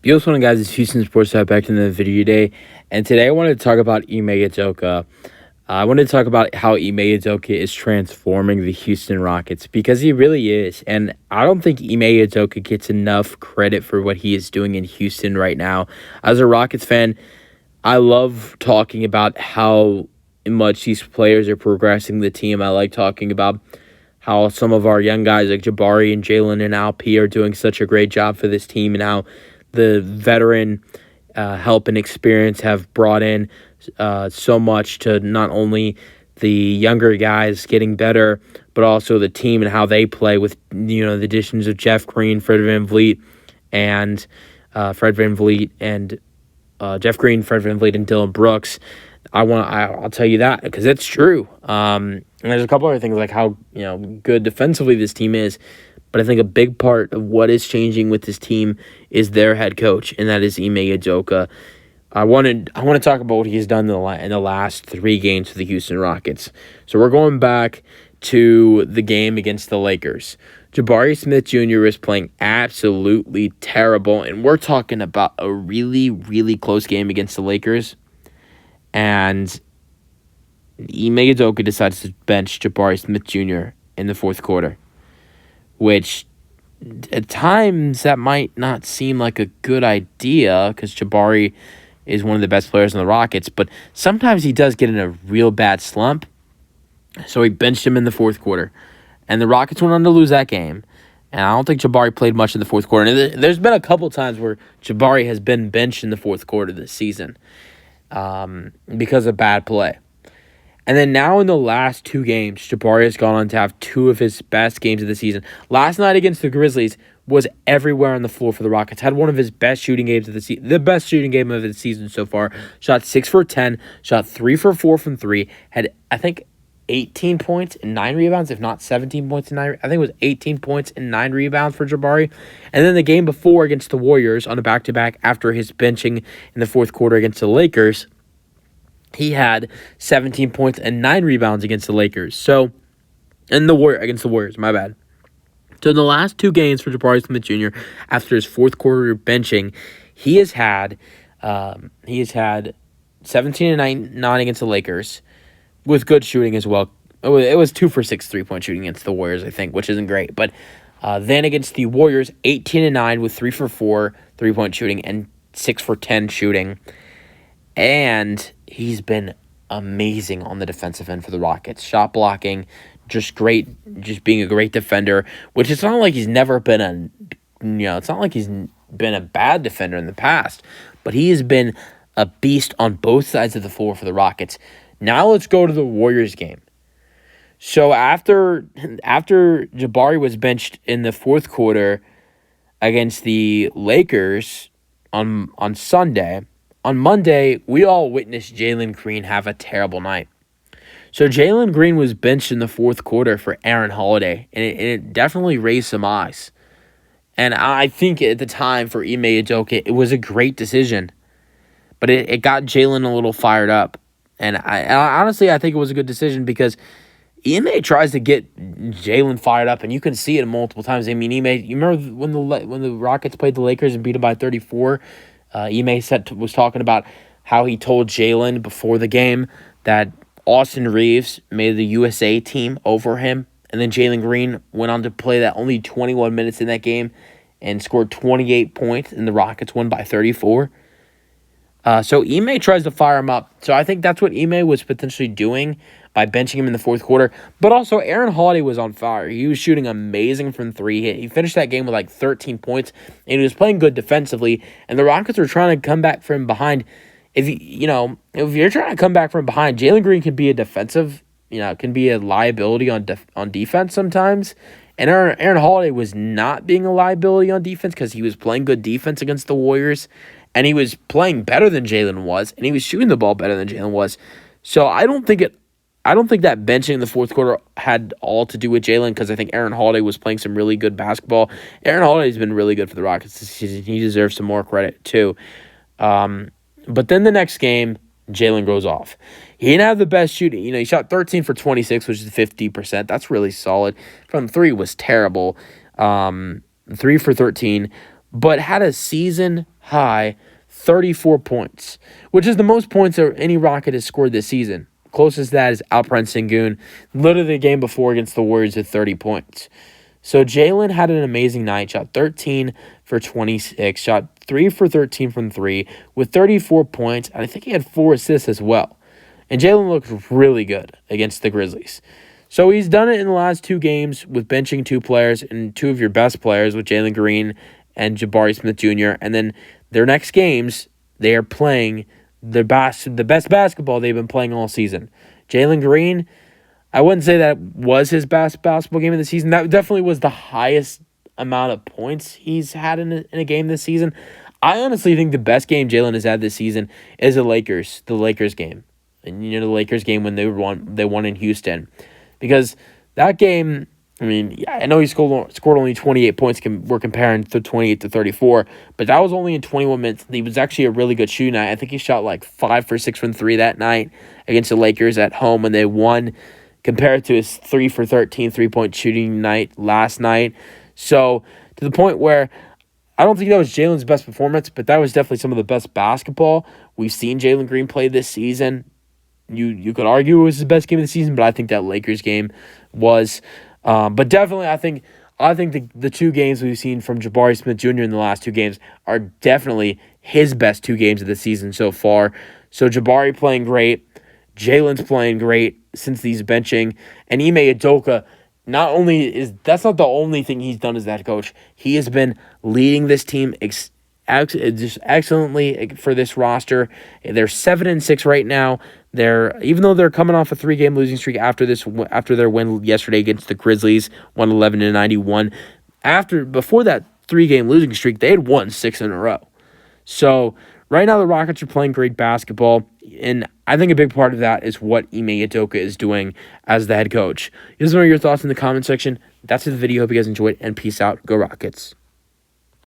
Yo, what's going on, guys? It's Houston Sports Side back in the video today. And today I wanted to talk about Ime Udoka. I wanted to talk about how Ime Udoka is transforming the Houston Rockets because he really is. And I don't think Ime Udoka gets enough credit for what he is doing in Houston right now. As a Rockets fan, I love talking about how much these players are progressing the team. I like talking about how some of our young guys like Jabari and Jaylen and Alp are doing such a great job for this team, and how the veteran help and experience have brought in so much to not only the younger guys getting better, but also the team and how they play with, the additions of Jeff Green, Fred VanVleet, and Jeff Green, Fred VanVleet, and Dylan Brooks. I'll tell you that because it's true. And there's a couple other things like how good defensively this team is, but I think a big part of what is changing with this team is their head coach, and that is Ime Udoka. I want to talk about what he's done in the last 3 games for the Houston Rockets. So we're going back to the game against the Lakers. Jabari Smith Jr. is playing absolutely terrible, and we're talking about a really, really close game against the Lakers. And Ime Udoka decides to bench Jabari Smith Jr. in the fourth quarter, which at times that might not seem like a good idea because Jabari is one of the best players in the Rockets, but sometimes he does get in a real bad slump. So he benched him in the fourth quarter. And the Rockets went on to lose that game. And I don't think Jabari played much in the fourth quarter. And there's been a couple times where Jabari has been benched in the fourth quarter this season because of bad play. And then now in the last 2 games, Jabari has gone on to have 2 of his best games of the season. Last night against the Grizzlies was everywhere on the floor for the Rockets. Had one of his best shooting games of the season, the best shooting game of the season so far. Shot 6 for 10, shot 3 for 4 from 3. Had, I think, 18 points and 9 rebounds, if not 17 points and 9. I think it was 18 points and 9 rebounds for Jabari. And then the game before against the Warriors on a back-to-back after his benching in the fourth quarter against the Lakers, he had 17 points and 9 rebounds against the Lakers. So, against the Warriors, my bad. So in the last 2 games for Jabari Smith Jr., after his fourth quarter benching, he has had 17 and 9 against the Lakers with good shooting as well. It was 2 for 6 3-point shooting against the Warriors, I think, which isn't great. But then against the Warriors, 18 and 9 with 3 for 4 3-point shooting and 6 for 10 shooting. And he's been amazing on the defensive end for the Rockets. Shot blocking, just great, just being a great defender, which it's not like he's never been it's not like he's been a bad defender in the past, but he has been a beast on both sides of the floor for the Rockets. Now let's go to the Warriors game. So after Jabari was benched in the fourth quarter against the Lakers on Sunday, on Monday, we all witnessed Jaylen Green have a terrible night. So Jaylen Green was benched in the fourth quarter for Aaron Holiday, and it definitely raised some eyes. And I think at the time for Ime Udoka, it was a great decision. But it got Jaylen a little fired up. And I honestly, I think it was a good decision because Ime tries to get Jaylen fired up, and you can see it multiple times. I mean, you remember when the Rockets played the Lakers and beat them by 34? Ime was talking about how he told Jaylen before the game that Austin Reeves made the USA team over him, and then Jaylen Green went on to play that only 21 minutes in that game and scored 28 points, and the Rockets won by 34. So Ime tries to fire him up. So I think that's what Ime was potentially doing by benching him in the fourth quarter. But also, Aaron Holiday was on fire. He was shooting amazing from 3. He finished that game with like 13 points, and he was playing good defensively. And the Rockets were trying to come back from behind. If you're trying to come back from behind, Jaylen Green can be a defensive, can be a liability on defense sometimes. And Aaron Holiday was not being a liability on defense because he was playing good defense against the Warriors. And he was playing better than Jaylen was, and he was shooting the ball better than Jaylen was. So I don't think that benching in the fourth quarter had all to do with Jaylen, because I think Aaron Holiday was playing some really good basketball. Aaron Holiday's been really good for the Rockets this season. He deserves some more credit too. But then the next game, Jaylen goes off. He didn't have the best shooting. He shot 13 for 26, which is 50%. That's really solid. From 3 was terrible. 3 for 13. but had a season high 34 points, which is the most points that any Rocket has scored this season. Closest to that is Alperen Sengun, literally the game before against the Warriors at 30 points. So Jaylen had an amazing night, shot 13 for 26, shot 3 for 13 from 3 with 34 points, and I think he had 4 assists as well. And Jaylen looked really good against the Grizzlies. So he's done it in the last 2 games with benching 2 players and 2 of your best players with Jaylen Green and Jabari Smith Jr. And then their next games, they are playing the best basketball they've been playing all season. Jaylen Green, I wouldn't say that was his best basketball game of the season. That definitely was the highest amount of points he's had in a game this season. I honestly think the best game Jaylen has had this season is the Lakers game. And the Lakers game when they won in Houston. Because that game, I know he scored only 28 points. We're comparing to 28 to 34, but that was only in 21 minutes. He was actually a really good shooting night. I think he shot like 5 for 6 from 3 that night against the Lakers at home when they won, compared to his 3 for 13 3-point shooting night last night. So to the point where I don't think that was Jaylen's best performance, but that was definitely some of the best basketball we've seen Jaylen Green play this season. You could argue it was his best game of the season, but I think that Lakers game was. But definitely, I think the 2 games we've seen from Jabari Smith Jr. in the last 2 games are definitely his best 2 games of the season so far. So Jabari playing great, Jaylen's playing great since he's benching, and Ime Udoka. That's not the only thing he's done as that coach. He has been leading this team just excellently for this roster. They're 7-6 right now. Even though they're coming off a 3-game losing streak after their win yesterday against the Grizzlies, 111-91. Before that 3-game losing streak, they had won 6 in a row. So right now the Rockets are playing great basketball, and I think a big part of that is what Ime Udoka is doing as the head coach. Let us know your thoughts in the comment section. That's the video. Hope you guys enjoyed, and peace out. Go Rockets.